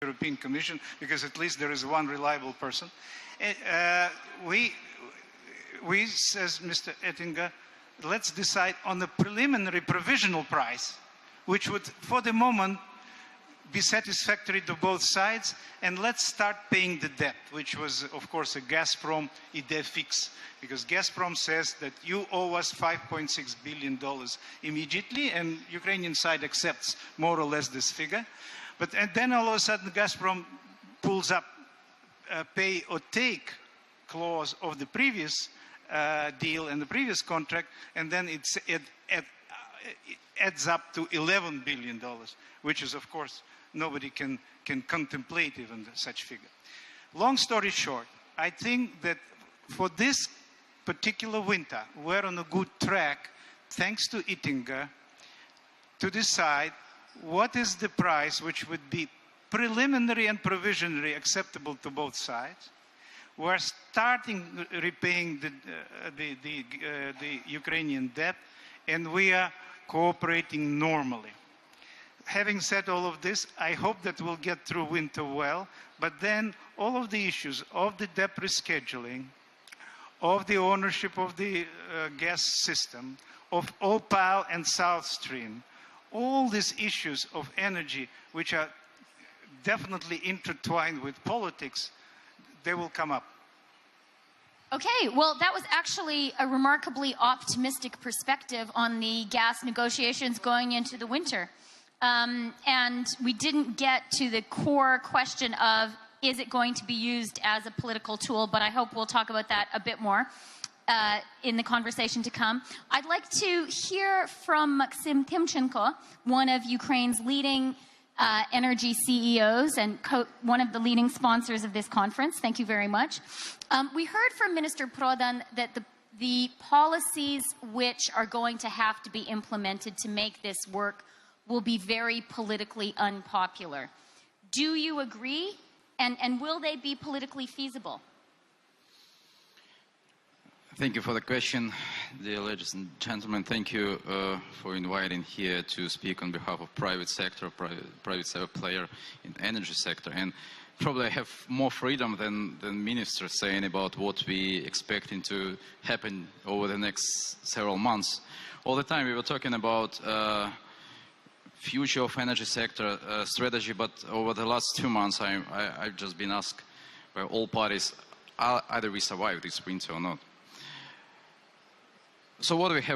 European Commission, because at least there is one reliable person. We, says Mr. Oettinger, let's decide on a preliminary provisional price, which would, for the moment, be satisfactory to both sides, and let's start paying the debt, which was, of course, a Gazprom idée fixe, because Gazprom says that you owe us $5.6 billion immediately, and Ukrainian side accepts more or less this figure. But and then all of a sudden, Gazprom pulls up a pay or take clause of the previous deal and the previous contract, and then it adds up to $11 billion, which is, of course, nobody can contemplate even such figure. Long story short, I think that for this particular winter, we're on a good track, thanks to Oettinger, to decide what is the price which would be preliminary and provisionally acceptable to both sides. We're starting repaying the Ukrainian debt, and we are cooperating normally. Having said all of this, I hope that we'll get through winter well, but then all of the issues of the debt rescheduling, of the ownership of the gas system, of OPAL and South Stream, all these issues of energy, which are definitely intertwined with politics, they will come up. Okay, well, that was actually a remarkably optimistic perspective on the gas negotiations going into the winter. And we didn't get to the core question of, is it going to be used as a political tool? But I hope we'll talk about that a bit more in the conversation to come. I'd like to hear from Maxim Timchenko, one of Ukraine's leading energy CEOs and one of the leading sponsors of this conference. Thank you very much. We heard from Minister Prodan that the policies which are going to have to be implemented to make this work will be very politically unpopular. Do you agree? And will they be politically feasible? Thank you for the question, dear ladies and gentlemen. Thank you for inviting here to speak on behalf of private sector player in the energy sector. And probably I have more freedom than ministers saying about what we expecting to happen over the next several months. All the time we were talking about future of energy sector strategy, but over the last 2 months I've just been asked by all parties, either we survive this winter or not. So what do we have